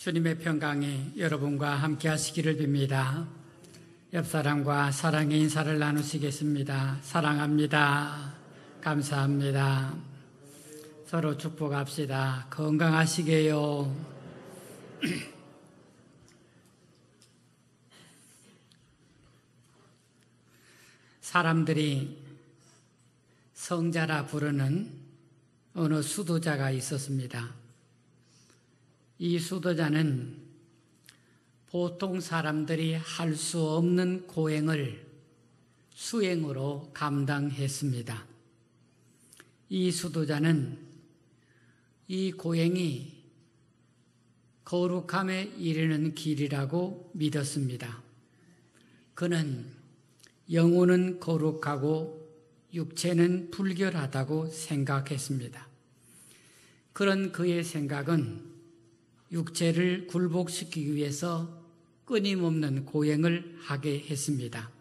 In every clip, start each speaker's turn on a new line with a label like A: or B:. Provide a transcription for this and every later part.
A: 주님의 평강이 여러분과 함께 하시기를 빕니다. 옆사람과 사랑의 인사를 나누시겠습니다. 사랑합니다. 감사합니다. 서로 축복합시다. 건강하시게요. 사람들이 성자라 부르는 어느 수도자가 있었습니다. 이 수도자는 보통 사람들이 할 수 없는 고행을 수행으로 감당했습니다. 이 수도자는 이 고행이 거룩함에 이르는 길이라고 믿었습니다. 그는 영혼은 거룩하고 육체는 불결하다고 생각했습니다. 그런 그의 생각은 육체를 굴복시키기 위해서 끊임없는 고행을 하게 했습니다.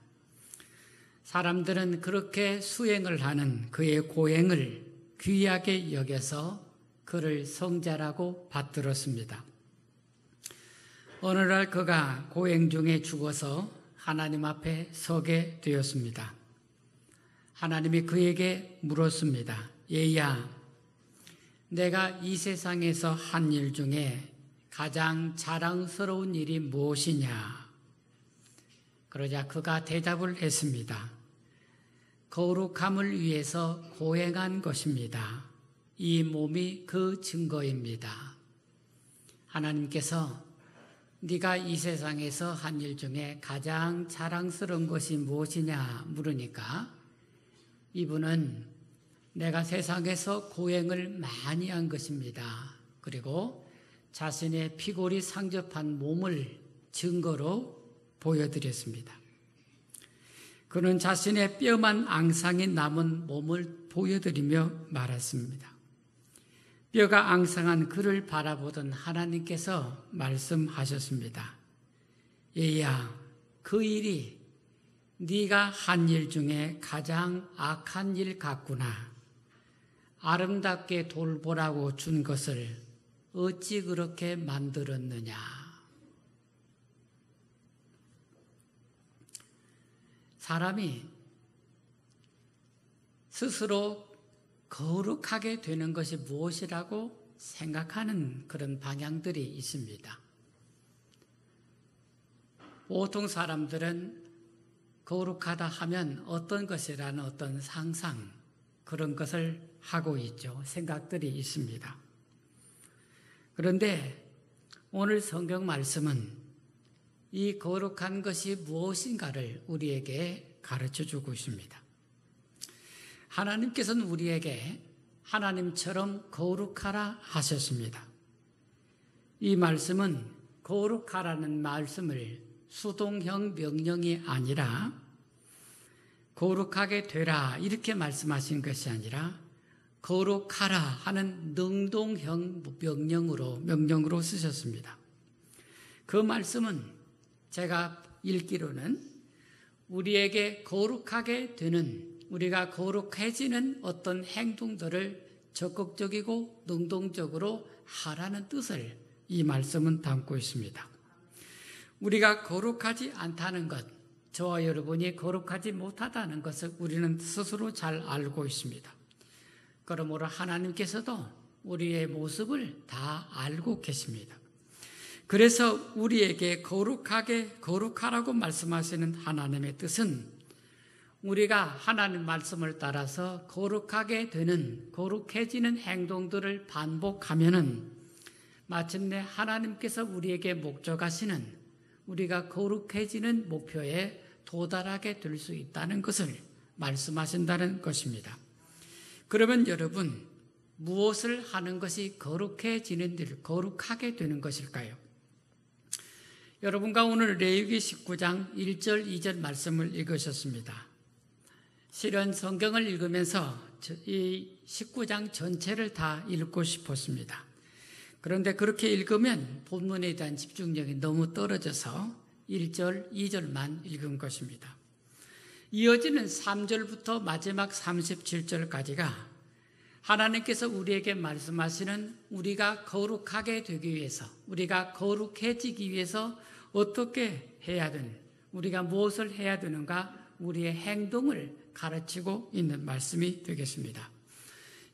A: 사람들은 그렇게 수행을 하는 그의 고행을 귀하게 여겨서 그를 성자라고 받들었습니다. 어느 날 그가 고행 중에 죽어서 하나님 앞에 서게 되었습니다. 하나님이 그에게 물었습니다. 얘야, 내가 이 세상에서 한 일 중에 가장 자랑스러운 일이 무엇이냐? 그러자 그가 대답을 했습니다. 거룩함을 위해서 고행한 것입니다. 이 몸이 그 증거입니다. 하나님께서 네가 이 세상에서 한 일 중에 가장 자랑스러운 것이 무엇이냐 물으니까 이분은 내가 세상에서 고행을 많이 한 것입니다. 그리고 자신의 피골이 상접한 몸을 증거로 보여드렸습니다. 그는 자신의 뼈만 앙상이 남은 몸을 보여드리며 말했습니다. 뼈가 앙상한 그를 바라보던 하나님께서 말씀하셨습니다. 얘야, 그 일이 네가 한 일 중에 가장 악한 일 같구나. 아름답게 돌보라고 준 것을 어찌 그렇게 만들었느냐. 사람이 스스로 거룩하게 되는 것이 무엇이라고 생각하는 그런 방향들이 있습니다. 보통 사람들은 거룩하다 하면 어떤 것이라는 어떤 상상, 그런 것을 하고 있죠. 생각들이 있습니다. 그런데 오늘 성경 말씀은 이 거룩한 것이 무엇인가를 우리에게 가르쳐 주고 있습니다. 하나님께서는 우리에게 하나님처럼 거룩하라 하셨습니다. 이 말씀은 거룩하라는 말씀을 수동형 명령이 아니라 거룩하게 되라 이렇게 말씀하신 것이 아니라 거룩하라 하는 능동형 명령으로 쓰셨습니다. 그 말씀은 제가 읽기로는 우리에게 거룩하게 되는, 우리가 거룩해지는 어떤 행동들을 적극적이고 능동적으로 하라는 뜻을 이 말씀은 담고 있습니다. 우리가 거룩하지 않다는 것, 저와 여러분이 거룩하지 못하다는 것을 우리는 스스로 잘 알고 있습니다. 그러므로 하나님께서도 우리의 모습을 다 알고 계십니다. 그래서 우리에게 거룩하라고 말씀하시는 하나님의 뜻은 우리가 하나님 말씀을 따라서 거룩하게 되는, 거룩해지는 행동들을 반복하면은 마침내 하나님께서 우리에게 목적하시는 우리가 거룩해지는 목표에 도달하게 될 수 있다는 것을 말씀하신다는 것입니다. 그러면 여러분, 무엇을 하는 것이 거룩해지는 일, 거룩하게 되는 것일까요? 여러분과 오늘 레위기 19장 1절, 2절 말씀을 읽으셨습니다. 실은 성경을 읽으면서 이 19장 전체를 다 읽고 싶었습니다. 그런데 그렇게 읽으면 본문에 대한 집중력이 너무 떨어져서 1절, 2절만 읽은 것입니다. 이어지는 3절부터 마지막 37절까지가 하나님께서 우리에게 말씀하시는 우리가 거룩하게 되기 위해서, 우리가 거룩해지기 위해서 어떻게 해야 되는, 우리가 무엇을 해야 되는가, 우리의 행동을 가르치고 있는 말씀이 되겠습니다.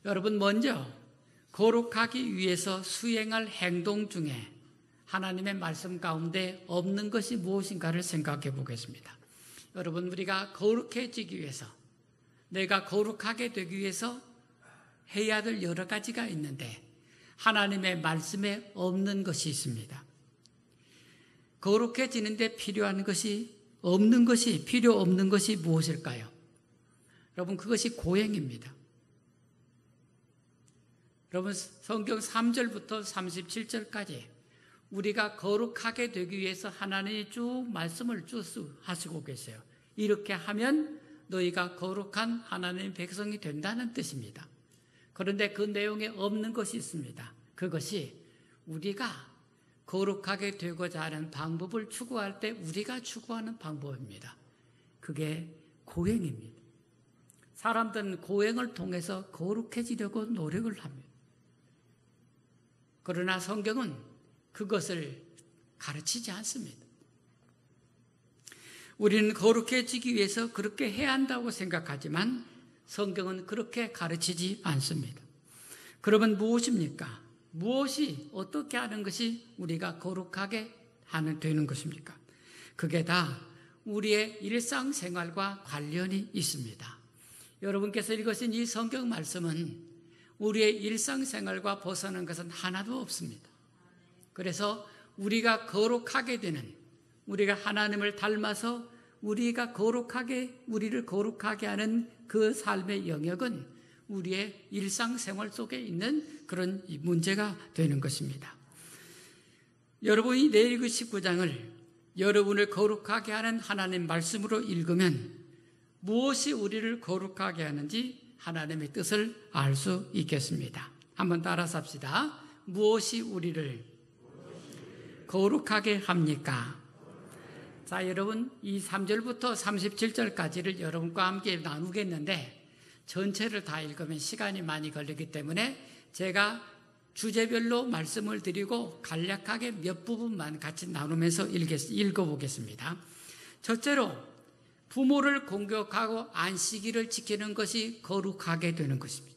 A: 여러분, 먼저 거룩하기 위해서 수행할 행동 중에 하나님의 말씀 가운데 없는 것이 무엇인가를 생각해 보겠습니다. 여러분, 우리가 거룩해지기 위해서, 내가 거룩하게 되기 위해서 해야 될 여러 가지가 있는데 하나님의 말씀에 없는 것이 있습니다. 거룩해지는데 필요한 것이 없는 것이, 필요 없는 것이 무엇일까요? 여러분, 그것이 고행입니다. 여러분, 성경 3절부터 37절까지 우리가 거룩하게 되기 위해서 하나님이 쭉 말씀을 쭉 하시고 계세요. 이렇게 하면 너희가 거룩한 하나님의 백성이 된다는 뜻입니다. 그런데 그 내용에 없는 것이 있습니다. 그것이 우리가 거룩하게 되고자 하는 방법을 추구할 때 우리가 추구하는 방법입니다. 그게 고행입니다. 사람들은 고행을 통해서 거룩해지려고 노력을 합니다. 그러나 성경은 그것을 가르치지 않습니다. 우리는 거룩해지기 위해서 그렇게 해야 한다고 생각하지만 성경은 그렇게 가르치지 않습니다. 그러면 무엇입니까? 무엇이 어떻게 하는 것이 우리가 거룩하게 되는 것입니까? 그게 다 우리의 일상생활과 관련이 있습니다. 여러분께서 읽으신 이 성경 말씀은 우리의 일상생활과 벗어난 것은 하나도 없습니다. 그래서 우리가 거룩하게 되는, 우리가 하나님을 닮아서 우리가 우리를 거룩하게 하는 그 삶의 영역은 우리의 일상생활 속에 있는 그런 문제가 되는 것입니다. 여러분이 내일 그 19장을 여러분을 거룩하게 하는 하나님 말씀으로 읽으면 무엇이 우리를 거룩하게 하는지 하나님의 뜻을 알 수 있겠습니다. 한번 따라서 합시다. 무엇이 우리를 거룩하게 합니까? 자, 여러분, 이 3절부터 37절까지를 여러분과 함께 나누겠는데 전체를 다 읽으면 시간이 많이 걸리기 때문에 제가 주제별로 말씀을 드리고 간략하게 몇 부분만 같이 나누면서 읽어보겠습니다. 첫째로, 부모를 공경하고 안식일을 지키는 것이 거룩하게 되는 것입니다.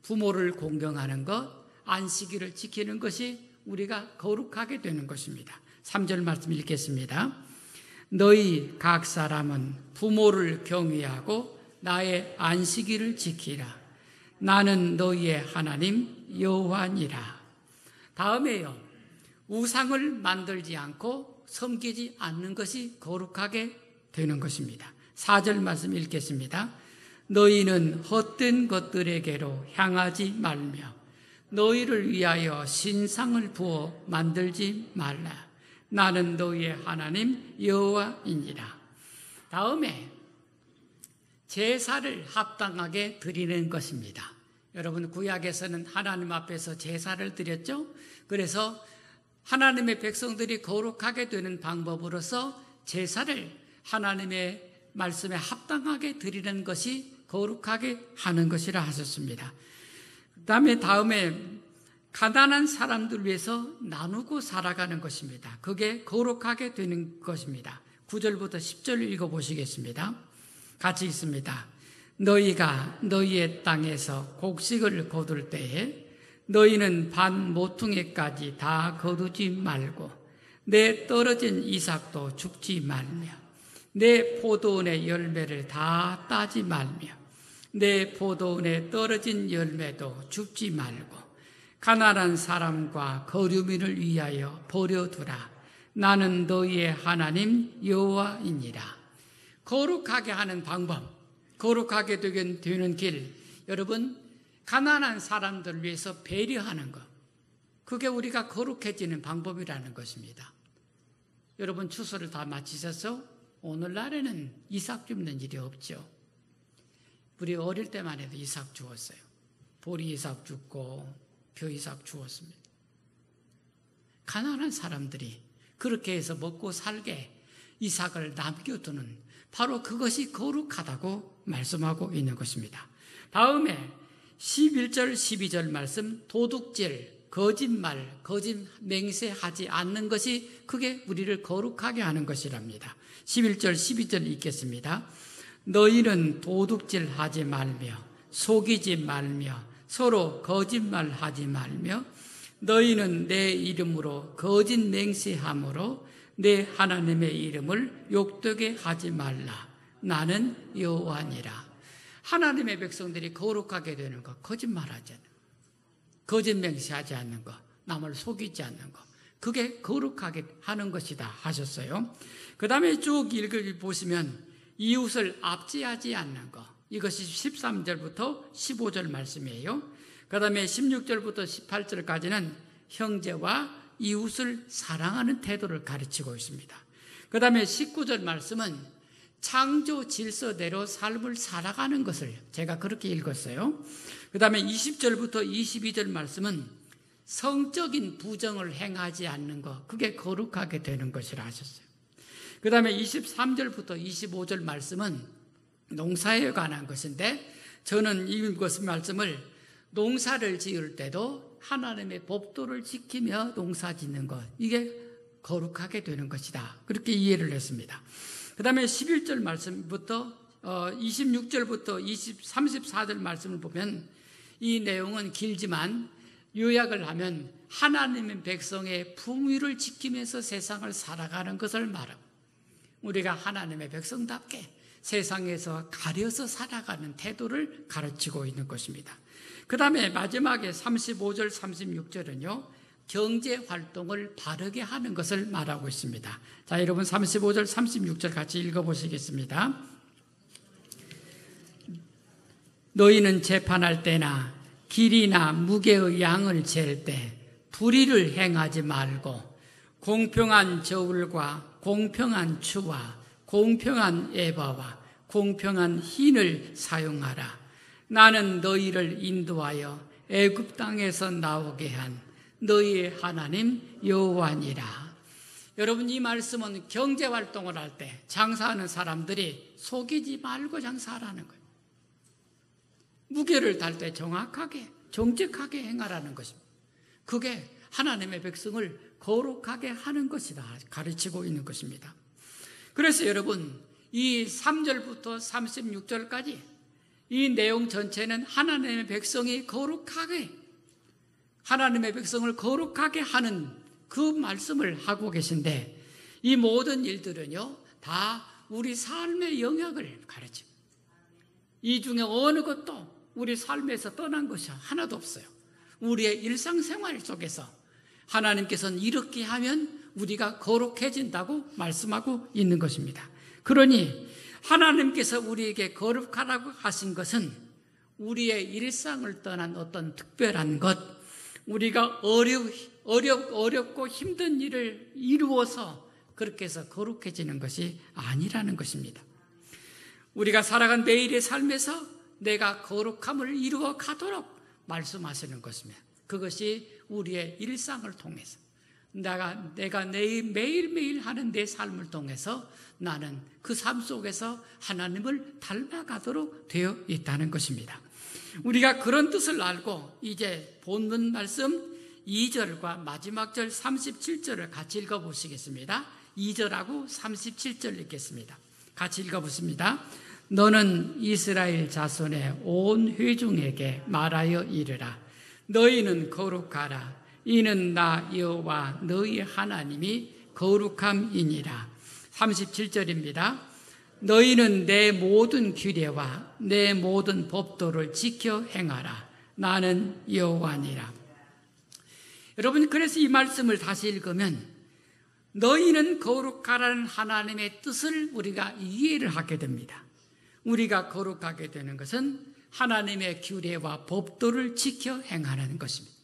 A: 부모를 공경하는 것, 안식일을 지키는 것이 우리가 거룩하게 되는 것입니다. 3절 말씀 읽겠습니다. 너희 각 사람은 부모를 경외하고 나의 안식일을 지키라. 나는 너희의 하나님 여호와니라. 다음에요, 우상을 만들지 않고 섬기지 않는 것이 거룩하게 되는 것입니다. 4절 말씀 읽겠습니다. 너희는 헛된 것들에게로 향하지 말며 너희를 위하여 신상을 부어 만들지 말라. 나는 너희의 하나님 여호와이니라. 다음에 제사를 합당하게 드리는 것입니다. 여러분, 구약에서는 하나님 앞에서 제사를 드렸죠. 그래서 하나님의 백성들이 거룩하게 되는 방법으로서 제사를 하나님의 말씀에 합당하게 드리는 것이 거룩하게 하는 것이라 하셨습니다. 다음에 가난한 사람들 위해서 나누고 살아가는 것입니다. 그게 거룩하게 되는 것입니다. 9절부터 10절 읽어보시겠습니다. 같이 있습니다. 너희가 너희의 땅에서 곡식을 거둘 때에 너희는 반 모퉁이까지 다 거두지 말고 내 떨어진 이삭도 줍지 말며 내 포도원의 열매를 다 따지 말며 내 포도원에 떨어진 열매도 줍지 말고 가난한 사람과 거류민을 위하여 버려두라. 나는 너희의 하나님 여호와이니라. 거룩하게 하는 방법, 거룩하게 되는 길, 여러분, 가난한 사람들을 위해서 배려하는 것, 그게 우리가 거룩해지는 방법이라는 것입니다. 여러분, 추수를 다 마치셔서 오늘날에는 이삭 줍는 일이 없죠. 우리 어릴 때만 해도 이삭 주었어요. 보리 이삭 줍고 벼 이삭 주었습니다. 가난한 사람들이 그렇게 해서 먹고 살게 이삭을 남겨두는, 바로 그것이 거룩하다고 말씀하고 있는 것입니다. 다음에 11절 12절 말씀, 도둑질, 거짓말, 거짓 맹세하지 않는 것이 그게 우리를 거룩하게 하는 것이랍니다. 11절 12절 읽겠습니다. 너희는 도둑질 하지 말며 속이지 말며 서로 거짓말하지 말며 너희는 내 이름으로 거짓 맹세함으로 내 하나님의 이름을 욕되게 하지 말라. 나는 여호와니라. 하나님의 백성들이 거룩하게 되는 것, 거짓말하지 않는 것, 거짓 맹세하지 않는 것, 남을 속이지 않는 것, 그게 거룩하게 하는 것이다 하셨어요. 그 다음에 쭉 읽어보시면 이웃을 압제하지 않는 것, 이것이 13절부터 15절 말씀이에요. 그 다음에 16절부터 18절까지는 형제와 이웃을 사랑하는 태도를 가르치고 있습니다. 그 다음에 19절 말씀은 창조 질서대로 삶을 살아가는 것을 제가 그렇게 읽었어요. 그 다음에 20절부터 22절 말씀은 성적인 부정을 행하지 않는 것, 그게 거룩하게 되는 것이라 하셨어요. 그 다음에 23절부터 25절 말씀은 농사에 관한 것인데, 저는 이것 말씀을 농사를 지을 때도 하나님의 법도를 지키며 농사 짓는 것, 이게 거룩하게 되는 것이다, 그렇게 이해를 했습니다. 그 다음에 11절 말씀부터 26절부터 34절 말씀을 보면 이 내용은 길지만 요약을 하면 하나님의 백성의 풍요를 지키면서 세상을 살아가는 것을 말하고, 우리가 하나님의 백성답게 세상에서 가려서 살아가는 태도를 가르치고 있는 것입니다. 그 다음에 마지막에 35절 36절은요 경제활동을 바르게 하는 것을 말하고 있습니다. 자, 여러분 35절 36절 같이 읽어보시겠습니다. 너희는 재판할 때나 길이나 무게의 양을 잴 때 불의를 행하지 말고 공평한 저울과 공평한 추와 공평한 에바와 공평한 흰을 사용하라. 나는 너희를 인도하여 애굽 땅에서 나오게 한 너희의 하나님 여호와니라. 여러분, 이 말씀은 경제활동을 할 때 장사하는 사람들이 속이지 말고 장사하라는 거예요. 무게를 달 때 정확하게 정직하게 행하라는 것입니다. 그게 하나님의 백성을 거룩하게 하는 것이다 가르치고 있는 것입니다. 그래서 여러분, 이 3절부터 36절까지 이 내용 전체는 하나님의 백성이 거룩하게, 하나님의 백성을 거룩하게 하는 그 말씀을 하고 계신데, 이 모든 일들은요 다 우리 삶의 영역을 가르칩니다. 이 중에 어느 것도 우리 삶에서 떠난 것이 하나도 없어요. 우리의 일상생활 속에서 하나님께서는 이렇게 하면 우리가 거룩해진다고 말씀하고 있는 것입니다. 그러니 하나님께서 우리에게 거룩하라고 하신 것은 우리의 일상을 떠난 어떤 특별한 것, 우리가 어렵고 힘든 일을 이루어서 그렇게 해서 거룩해지는 것이 아니라는 것입니다. 우리가 살아간 매일의 삶에서 내가 거룩함을 이루어 가도록 말씀하시는 것입니다. 그것이 우리의 일상을 통해서 내가 매일매일 하는 내 삶을 통해서 나는 그 삶 속에서 하나님을 닮아가도록 되어 있다는 것입니다. 우리가 그런 뜻을 알고 이제 본문 말씀 2절과 마지막 절 37절을 같이 읽어보시겠습니다. 2절하고 37절 읽겠습니다. 같이 읽어보십니다. 너는 이스라엘 자손의 온 회중에게 말하여 이르라. 너희는 거룩하라. 이는 나 여호와 너희 하나님이 거룩함이니라. 37절입니다. 너희는 내 모든 규례와 내 모든 법도를 지켜 행하라. 나는 여호와니라. 여러분, 그래서 이 말씀을 다시 읽으면 너희는 거룩하라는 하나님의 뜻을 우리가 이해를 하게 됩니다. 우리가 거룩하게 되는 것은 하나님의 규례와 법도를 지켜 행하는 것입니다.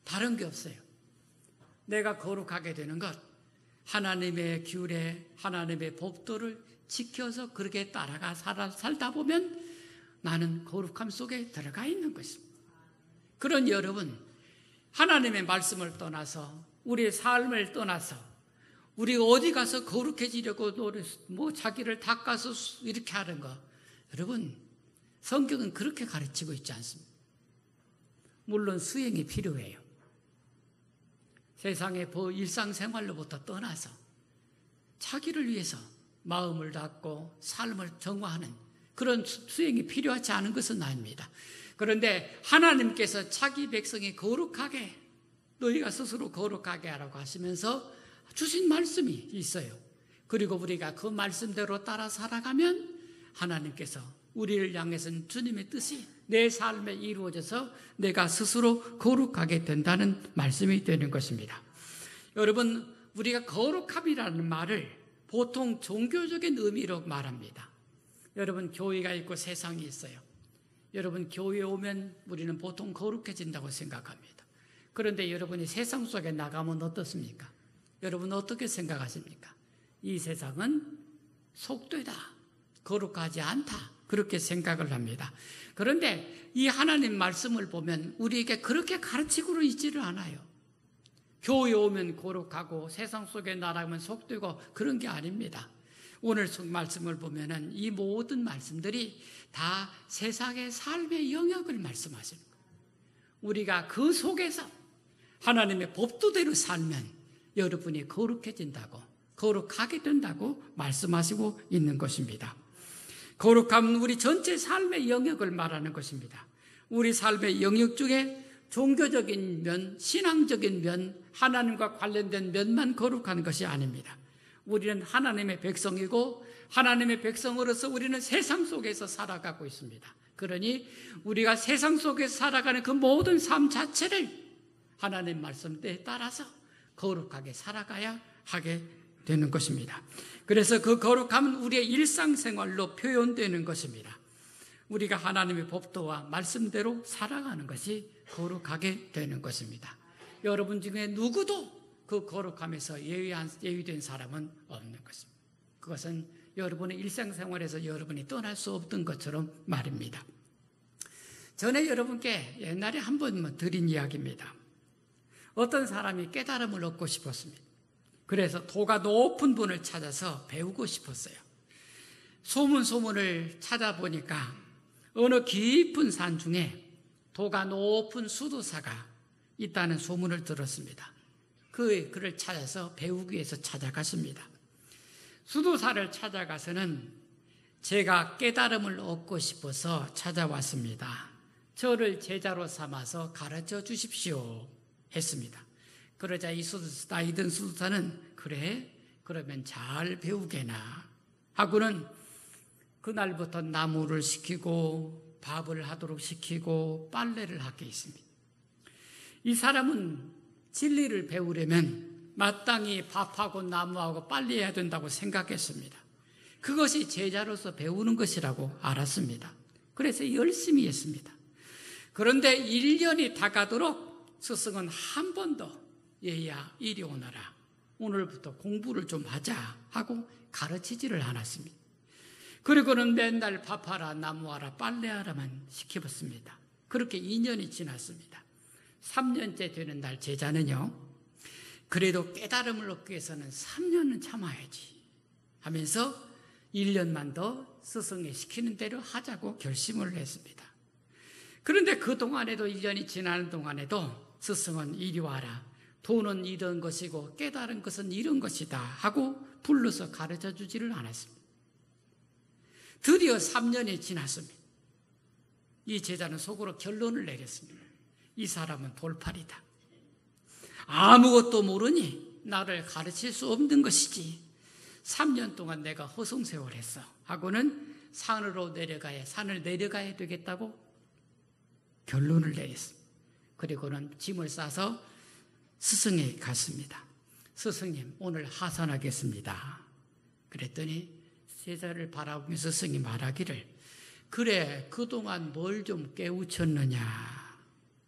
A: 다른 게 없어요. 내가 거룩하게 되는 것, 하나님의 규례, 하나님의 법도를 지켜서 그렇게 따라가 살다 보면 나는 거룩함 속에 들어가 있는 것입니다. 그런 여러분, 하나님의 말씀을 떠나서 우리의 삶을 떠나서 우리가 어디 가서 거룩해지려고 자기를 닦아서 이렇게 하는 거, 여러분, 성경은 그렇게 가르치고 있지 않습니다. 물론 수행이 필요해요. 세상의 일상생활로부터 떠나서 자기를 위해서 마음을 닫고 삶을 정화하는 그런 수행이 필요하지 않은 것은 아닙니다. 그런데 하나님께서 자기 백성이 거룩하게, 너희가 스스로 거룩하게 하라고 하시면서 주신 말씀이 있어요. 그리고 우리가 그 말씀대로 따라 살아가면 하나님께서 우리를 향해서는 주님의 뜻이 내 삶에 이루어져서 내가 스스로 거룩하게 된다는 말씀이 되는 것입니다. 여러분, 우리가 거룩함이라는 말을 보통 종교적인 의미로 말합니다. 여러분, 교회가 있고 세상이 있어요. 여러분, 교회에 오면 우리는 보통 거룩해진다고 생각합니다. 그런데 여러분이 세상 속에 나가면 어떻습니까? 여러분 어떻게 생각하십니까? 이 세상은 속되다, 거룩하지 않다, 그렇게 생각을 합니다. 그런데 이 하나님 말씀을 보면 우리에게 그렇게 가르치고 있지를 않아요. 교회에 오면 거룩하고 세상 속에 나가면 속되고 그런 게 아닙니다. 오늘 말씀을 보면은 이 모든 말씀들이 다 세상의 삶의 영역을 말씀하시는 거예요. 우리가 그 속에서 하나님의 법도대로 살면 여러분이 거룩해진다고, 거룩하게 된다고 말씀하시고 있는 것입니다. 거룩함은 우리 전체 삶의 영역을 말하는 것입니다. 우리 삶의 영역 중에 종교적인 면, 신앙적인 면, 하나님과 관련된 면만 거룩한 것이 아닙니다. 우리는 하나님의 백성이고 하나님의 백성으로서 우리는 세상 속에서 살아가고 있습니다. 그러니 우리가 세상 속에서 살아가는 그 모든 삶 자체를 하나님 말씀에 따라서 거룩하게 살아가야 하게 되는 것입니다. 그래서 그 거룩함은 우리의 일상생활로 표현되는 것입니다. 우리가 하나님의 법도와 말씀대로 살아가는 것이 거룩하게 되는 것입니다. 여러분 중에 누구도 그 거룩함에서 예외된 사람은 없는 것입니다. 그것은 여러분의 일상생활에서 여러분이 떠날 수 없던 것처럼 말입니다. 전에 여러분께 옛날에 한 번 드린 이야기입니다. 어떤 사람이 깨달음을 얻고 싶었습니다. 그래서 도가 높은 분을 찾아서 배우고 싶었어요. 소문을 찾아보니까 어느 깊은 산 중에 도가 높은 수도사가 있다는 소문을 들었습니다. 그를 찾아서 배우기 위해서 찾아갔습니다. 수도사를 찾아가서는 제가 깨달음을 얻고 싶어서 찾아왔습니다. 저를 제자로 삼아서 가르쳐 주십시오 했습니다. 그러자 이 나이든 수도사는 그래? 그러면 잘 배우게나 하고는 그날부터 나무를 시키고 밥을 하도록 시키고 빨래를 하게 했습니다. 이 사람은 진리를 배우려면 마땅히 밥하고 나무하고 빨래해야 된다고 생각했습니다. 그것이 제자로서 배우는 것이라고 알았습니다. 그래서 열심히 했습니다. 그런데 1년이 다가도록 스승은 한 번 더 얘야 이리 오너라, 오늘부터 공부를 좀 하자 하고 가르치지를 않았습니다. 그리고는 맨날 밥하라 나무하라 빨래하라만 시켜봤습니다. 그렇게 2년이 지났습니다. 3년째 되는 날 제자는요, 그래도 깨달음을 얻기 위해서는 3년은 참아야지 하면서 1년만 더 스승이 시키는 대로 하자고 결심을 했습니다. 그런데 그동안에도 1년이 지나는 동안에도 스승은 이리 와라, 돈은 이런 것이고 깨달은 것은 이런 것이다 하고 불러서 가르쳐 주지를 않았습니다. 드디어 3년이 지났습니다. 이 제자는 속으로 결론을 내렸습니다. 이 사람은 돌팔이다. 아무것도 모르니 나를 가르칠 수 없는 것이지. 3년 동안 내가 허송세월했어 하고는 산을 내려가야 되겠다고 결론을 내렸습니다. 그리고는 짐을 싸서 스승에게 갔습니다. 스승님, 오늘 하산하겠습니다. 그랬더니 제자를 바라보면서 스승이 말하기를, 그래, 그동안 뭘 좀 깨우쳤느냐,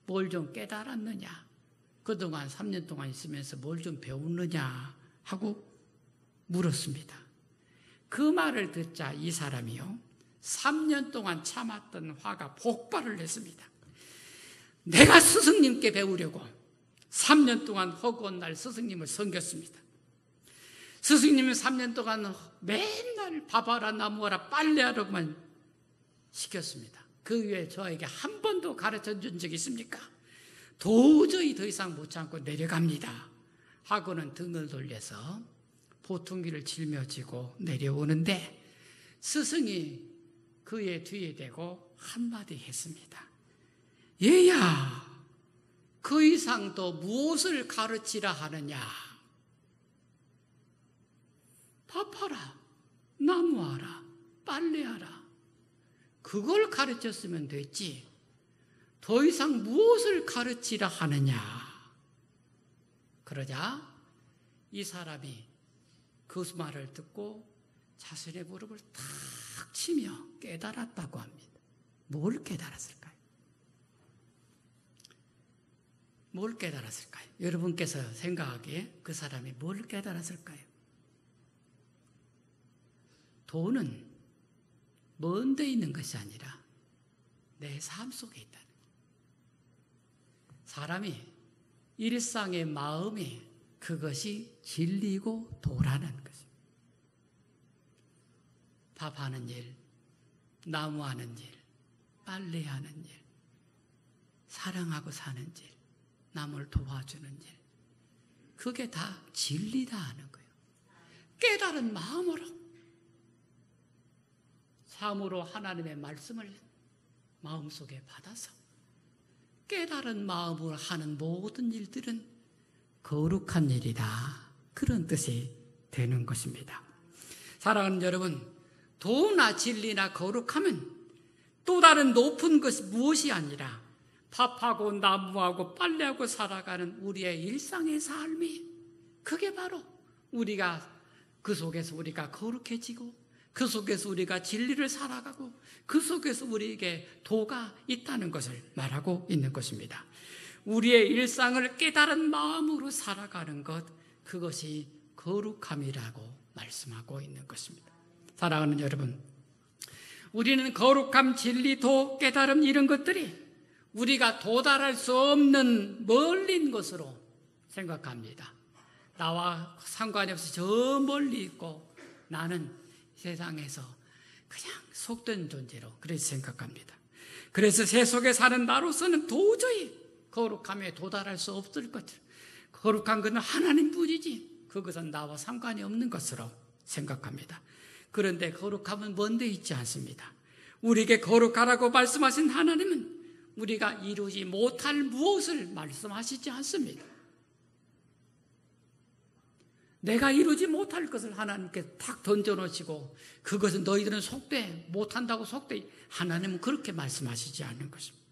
A: 뭘 좀 깨달았느냐, 그동안 3년 동안 있으면서 뭘 좀 배웠느냐 하고 물었습니다. 그 말을 듣자 이 사람이요, 3년 동안 참았던 화가 폭발을 했습니다. 내가 스승님께 배우려고 3년 동안 허구한 날 스승님을 섬겼습니다. 스승님은 3년 동안 맨날 밥하라 나무하라 빨래하라고만 시켰습니다. 그 위에 저에게 한 번도 가르쳐 준 적이 있습니까? 도저히 더 이상 못 참고 내려갑니다 하고는 등을 돌려서 보퉁이를 짊어지고 내려오는데 스승이 그의 뒤에 대고 한마디 했습니다. 얘야, 그 이상 더 무엇을 가르치라 하느냐? 밥하라, 나무하라, 빨래하라. 그걸 가르쳤으면 됐지. 더 이상 무엇을 가르치라 하느냐? 그러자 이 사람이 그 말을 듣고 자신의 무릎을 탁 치며 깨달았다고 합니다. 뭘 깨달았을까요? 뭘 깨달았을까요? 여러분께서 생각하기에 그 사람이 뭘 깨달았을까요? 돈은 먼 데 있는 것이 아니라 내 삶 속에 있다는 거예요. 사람이 일상의 마음이 그것이 진리고 도라는 것입니다. 밥하는 일, 나무하는 일, 빨래하는 일, 사랑하고 사는 일, 남을 도와주는 일, 그게 다 진리다 하는 거예요. 깨달은 마음으로, 참으로 하나님의 말씀을 마음속에 받아서 깨달은 마음으로 하는 모든 일들은 거룩한 일이다, 그런 뜻이 되는 것입니다. 사랑하는 여러분, 도나 진리나 거룩함은 또 다른 높은 것이 무엇이 아니라 밥하고 나무하고 빨래하고 살아가는 우리의 일상의 삶이, 그게 바로 우리가 그 속에서 우리가 거룩해지고 그 속에서 우리가 진리를 살아가고 그 속에서 우리에게 도가 있다는 것을 말하고 있는 것입니다. 우리의 일상을 깨달은 마음으로 살아가는 것, 그것이 거룩함이라고 말씀하고 있는 것입니다. 사랑하는 여러분, 우리는 거룩함, 진리, 도, 깨달음, 이런 것들이 우리가 도달할 수 없는 멀린 것으로 생각합니다. 나와 상관이 없이 저 멀리 있고 나는 세상에서 그냥 속된 존재로 그렇게 생각합니다. 그래서 세속에 사는 나로서는 도저히 거룩함에 도달할 수 없을 것들, 거룩한 것은 하나님뿐이지 그것은 나와 상관이 없는 것으로 생각합니다. 그런데 거룩함은 먼데 있지 않습니다. 우리에게 거룩하라고 말씀하신 하나님은 우리가 이루지 못할 무엇을 말씀하시지 않습니다. 내가 이루지 못할 것을 하나님께 탁 던져놓으시고 그것은 너희들은 속돼 못한다고 속돼, 하나님은 그렇게 말씀하시지 않는 것입니다.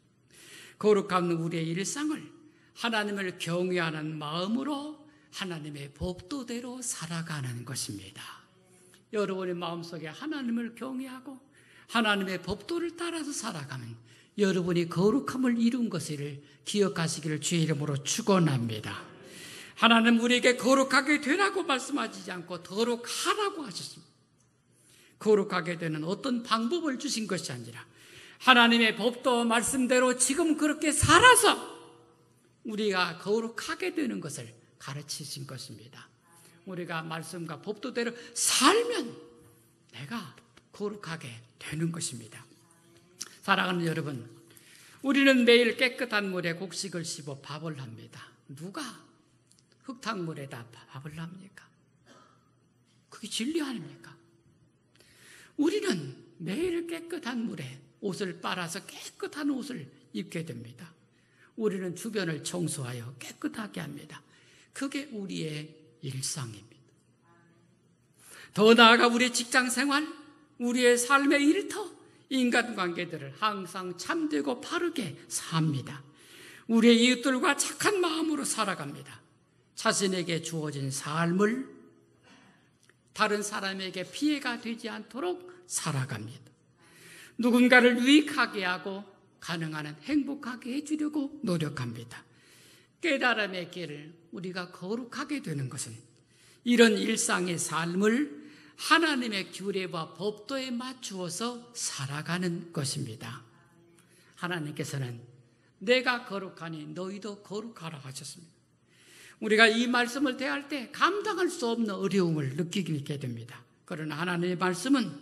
A: 거룩한 우리의 일상을 하나님을 경외하는 마음으로 하나님의 법도대로 살아가는 것입니다. 여러분의 마음속에 하나님을 경외하고 하나님의 법도를 따라서 살아가면 여러분이 거룩함을 이룬 것을 기억하시기를 주의 이름으로 축원합니다. 하나님 우리에게 거룩하게 되라고 말씀하시지 않고 거룩하라고 하셨습니다. 거룩하게 되는 어떤 방법을 주신 것이 아니라 하나님의 법도 말씀대로 지금 그렇게 살아서 우리가 거룩하게 되는 것을 가르치신 것입니다. 우리가 말씀과 법도대로 살면 내가 거룩하게 되는 것입니다. 사랑하는 여러분, 우리는 매일 깨끗한 물에 곡식을 씹어 밥을 합니다. 누가 흙탕물에다 밥을 합니까? 그게 진리 아닙니까? 우리는 매일 깨끗한 물에 옷을 빨아서 깨끗한 옷을 입게 됩니다. 우리는 주변을 청소하여 깨끗하게 합니다. 그게 우리의 일상입니다. 더 나아가 우리의 직장 생활, 우리의 삶의 일터, 인간관계들을 항상 참되고 바르게 삽니다. 우리의 이웃들과 착한 마음으로 살아갑니다. 자신에게 주어진 삶을 다른 사람에게 피해가 되지 않도록 살아갑니다. 누군가를 유익하게 하고 가능한 한 행복하게 해주려고 노력합니다. 깨달음의 길을 우리가 거룩하게 되는 것은 이런 일상의 삶을 하나님의 규례와 법도에 맞추어서 살아가는 것입니다. 하나님께서는 내가 거룩하니 너희도 거룩하라 하셨습니다. 우리가 이 말씀을 대할 때 감당할 수 없는 어려움을 느끼게 됩니다. 그러나 하나님의 말씀은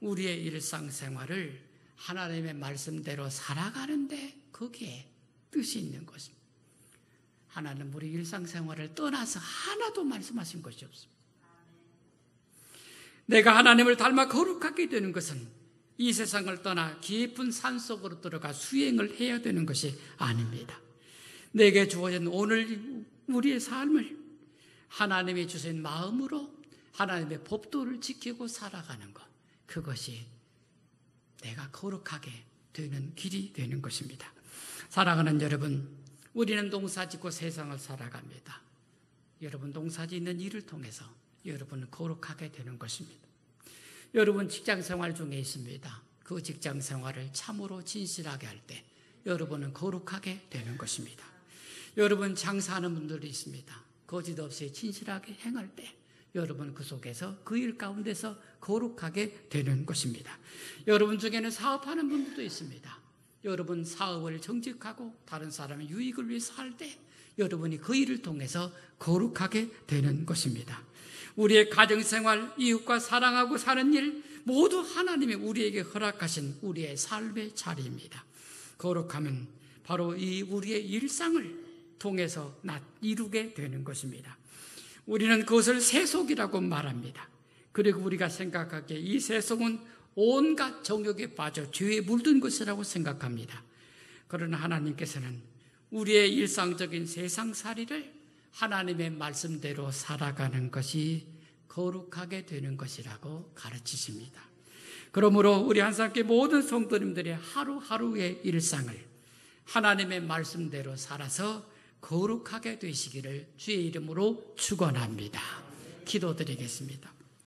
A: 우리의 일상생활을 하나님의 말씀대로 살아가는데 거기에 뜻이 있는 것입니다. 하나님 우리 일상생활을 떠나서 하나도 말씀하신 것이 없습니다. 내가 하나님을 닮아 거룩하게 되는 것은 이 세상을 떠나 깊은 산속으로 들어가 수행을 해야 되는 것이 아닙니다. 내게 주어진 오늘 우리의 삶을 하나님이 주신 마음으로 하나님의 법도를 지키고 살아가는 것, 그것이 내가 거룩하게 되는 길이 되는 것입니다. 사랑하는 여러분, 우리는 농사짓고 세상을 살아갑니다. 여러분 농사짓는 일을 통해서 여러분은 거룩하게 되는 것입니다. 여러분 직장생활 중에 있습니다. 그 직장생활을 참으로 진실하게 할 때 여러분은 거룩하게 되는 것입니다. 여러분 장사하는 분들이 있습니다. 거짓 없이 진실하게 행할 때 여러분 그 속에서 그 일 가운데서 거룩하게 되는 것입니다. 여러분 중에는 사업하는 분들도 있습니다. 여러분 사업을 정직하고 다른 사람의 유익을 위해서 할 때 여러분이 그 일을 통해서 거룩하게 되는 것입니다. 우리의 가정생활, 이웃과 사랑하고 사는 일 모두 하나님이 우리에게 허락하신 우리의 삶의 자리입니다. 거룩함은 바로 이 우리의 일상을 통해서 이루게 되는 것입니다. 우리는 그것을 세속이라고 말합니다. 그리고 우리가 생각하기에 이 세속은 온갖 정욕에 빠져 죄에 물든 것이라고 생각합니다. 그러나 하나님께서는 우리의 일상적인 세상살이를 하나님의 말씀대로 살아가는 것이 거룩하게 되는 것이라고 가르치십니다. 그러므로 우리 한사람께 모든 성도님들의 하루하루의 일상을 하나님의 말씀대로 살아서 거룩하게 되시기를 주의 이름으로 축원합니다. 기도드리겠습니다.